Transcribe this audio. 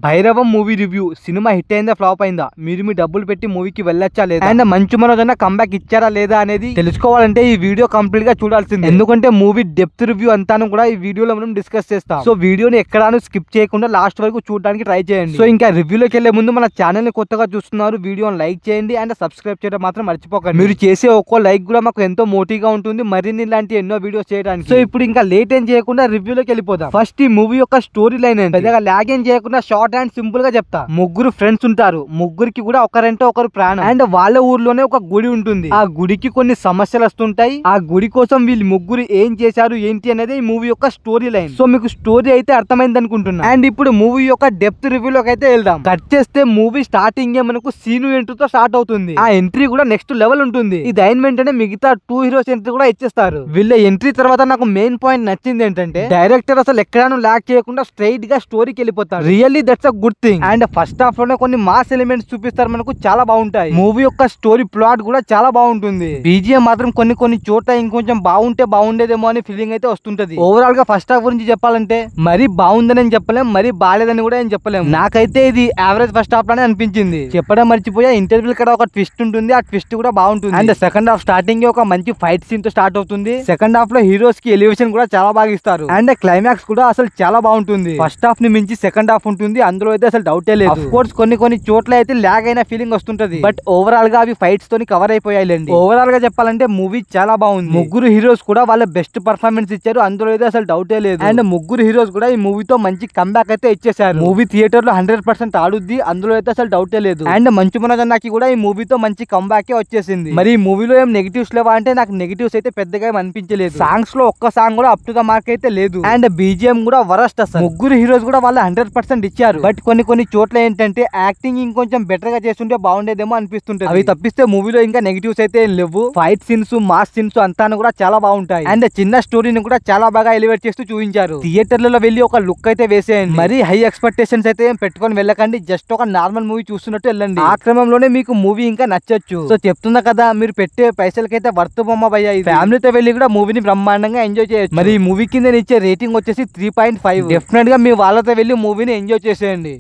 Bhairavam movie review. Cinema hit అయిందా flop అయిందా, మీరు మీ డబ్బులు పెట్టి మూవీకి వెళ్ళొచ్చా లేదా, అండ్ మంచు మనోజ్ అన్న కంబ్యాక్ ఇచ్చారా లేదా అనేది తెలుసుకోవాలంటే ఈ వీడియో కంప్లీట్ గా చూడాల్సింది. ఎందుకంటే మూవీ డెప్త్ రివ్యూ అంతాను కూడా ఈ వీడియోలో మనం డిస్కస్ చేస్తాం. సో వీడియోని ఎక్కడాను స్కిప్ చేయకుండా లాస్ట్ వరకు చూడడానికి ట్రై చేయండి. సో ఇంకా రివ్యూలోకి వెళ్లే ముందు మన ఛానల్ ని కొత్తగా చూస్తున్నారు, వీడియోని లైక్ చేయండి అండ్ సబ్స్క్రైబ్ చేయడం మాత్రం మర్చిపోకండి. మీరు చేసే ఒక్కో లైక్ కూడా మాకు ఎంతో మోటివ్గా ఉంటుంది మరిన్ని ఇలాంటి ఎన్నో వీడియోస్ చేయడానికి. సో ఇప్పుడు ఇంకా లేట్ ఏం చేయకుండా రివ్యూలోకి వెళ్ళిపోదాం. ఫస్ట్ ఈ మూవీ యొక్క స్టోరీ లైన్ పెద్దగా లాగ్ ఏం చేయకుండా షార్ట్ అండ్ సింపుల్ గా చెప్తా. ముగ్గురు ఫ్రెండ్స్ ఉంటారు, ముగ్గురికి కూడా ఒకరంటే ఒకరు ప్రాణం. అండ్ వాళ్ళ ఊర్లోనే ఒక గుడి ఉంటుంది. ఆ గుడికి కొన్ని సమస్యలు వస్తుంటాయి. ఆ గుడి కోసం వీళ్ళు ముగ్గురు ఏం చేశారు ఏంటి అనేది ఈ మూవీ యొక్క స్టోరీ లైన్. సో మీకు స్టోరీ అయితే అర్థమైంది అనుకుంటున్నా. అండ్ ఇప్పుడు మూవీ యొక్క డెప్త్ రివ్యూలోకి అయితే వెళ్దాం. కట్ చేస్తే మూవీ స్టార్టింగ్ మనకు సీను ఎంట్రీతో స్టార్ట్ అవుతుంది. ఆ ఎంట్రీ కూడా నెక్స్ట్ లెవెల్ ఉంటుంది. ఇది అయిన వెంటనే మిగతా 2 హీరోస్ ఎంట్రీ కూడా ఇచ్చేస్తారు. వీళ్ళ ఎంట్రీ తర్వాత నాకు మెయిన్ పాయింట్ నచ్చింది ఏంటంటే డైరెక్టర్ అసలు ఎక్కడాను లాక్ చేయకుండా స్ట్రైట్ గా స్టోరీకి వెళ్ళిపోతారు. Really that's a good thing. And first half లోనే కొన్ని మాస్ ఎలిమెంట్స్ చూపిస్తారు, మనకు చాలా బాగుంటాయి. మూవీ యొక్క స్టోరీ ప్లాట్ కూడా చాలా బాగుంటుంది. బీజిఎం మాత్రం కొన్ని చోట్ల ఇంకొంచెం బాగుంటే బాగుండేదేమో అని ఫీలింగ్ అయితే వస్తుంటది. ఓవరాల్ గా ఫస్ట్ హాఫ్ గురించి చెప్పాలంటే మరీ బాగుందని చెప్పలేం, మరీ బాగాలేదని కూడా ఏం చెప్పలేము. నాకైతే ఇది యావరేజ్ ఫస్ట్ హాఫ్ లోనే అనిపించింది. చెప్పడం మర్చిపోయా, ఇంటర్వ్యూ కూడా ఒక ట్విస్ట్ ఉంటుంది, ఆ ట్విస్ట్ కూడా బాగుంటుంది. అండ్ సెకండ్ హాఫ్ స్టార్టింగ్ ఒక మంచి ఫైట్ సీన్ తో స్టార్ట్ అవుతుంది. సెకండ్ హాఫ్ లో హీరోస్ కి ఎలివేషన్ కూడా చాలా బాగా ఇస్తారు. అండ్ క్లైమాక్స్ కూడా అసలు చాలా బాగుంటుంది. ఫస్ట్ హాఫ్ ని మించి సెకండ్ హాఫ్ ఉంటుంది, అందులో అయితే అసలు డౌటే లేదు. ఆఫ్ కోర్స్ కొన్ని చోట్ల అయితే లాగ్ అయిన ఫీలింగ్ వస్తుంటది, బట్ ఓవరాల్ గా అవి ఫైట్స్ తోని కవర్ అయిపోయాయిలేండి. ఓవరాల్ గా చెప్పాలంటే మూవీ చాలా బాగుంది. ముగ్గురు హీరోస్ కూడా వాళ్ళ బెస్ట్ పర్ఫార్మెన్స్ ఇచ్చారు, అందులో అయితే అసలు డౌటే లేదు. అండ్ ముగ్గురు హీరోస్ కూడా ఈ మూవీతో మంచి కంబ్యాక్ అయితే ఇచ్చేసారు. మూవీ థియేటర్ లో 100% ఆడుద్ది, అందులో అయితే అసలు డౌటే లేదు. అండ్ మంచు మనోజ్ అన్నకి కూడా ఈ మూవీతో మంచి కంబ్యాక్ వచ్చేసింది. మరి ఈ మూవీలో ఏం నెగిటివ్స్ లేవా అంటే నాకు నెగిటివ్స్ అయితే పెద్దగా ఏం అనిపించలేదు. సాంగ్స్ లో ఒక్క సాంగ్ కూడా అప్ టు ద మార్క్ అయితే లేదు. అండ్ బీజిఎం కూడా వరస్ట్ అసలు. ముగ్గురు హీరోస్ కూడా వాళ్ళు 100% ఇచ్చారు, బట్ కొన్ని చోట్ల ఏంటంటే యాక్టింగ్ ఇంకొంచెం బెటర్ గా చేస్తుంటే బాగుండేదేమో అనిపిస్తుంటుంది. అవి తప్పిస్తే మూవీలో ఇంకా నెగిటివ్స్ అయితే ఏం లేవు. ఫైట్ సీన్స్, మాస్ సీన్స్ అంతా కూడా చాలా బాగుంటాయి. అండ్ చిన్న స్టోరీని కూడా చాలా బాగా ఎలివేట్ చేస్తూ చూపించారు. థియేటర్లలో వెళ్ళి ఒక లుక్ అయితే వేసేయండి. మరి హై ఎక్స్పెక్టేషన్స్ అయితే ఏం పెట్టుకొని వెళ్ళకండి, జస్ట్ ఒక నార్మల్ మూవీ చూస్తున్నట్టు వెళ్ళండి. ఆ క్రమంలోనే మీకు మూవీ ఇంకా నచ్చొచ్చు. సో చెప్తున్నా కదా, మీరు పెట్టే పైసలకైతే వర్త్ బొమ్మ భయ్యా. ఫ్యామిలీతో వెళ్ళి కూడా మూవీని బ్రహ్మాండంగా ఎంజాయ్ చేయొచ్చు. మరి ఈ మూవీకి నేను ఇచ్చే రేటింగ్ వచ్చేసి 3.5. డెఫినెట్ గా మీ వాళ్ళతో వెళ్ళి మూవీని ఎంజాయ్ చేసేయండి.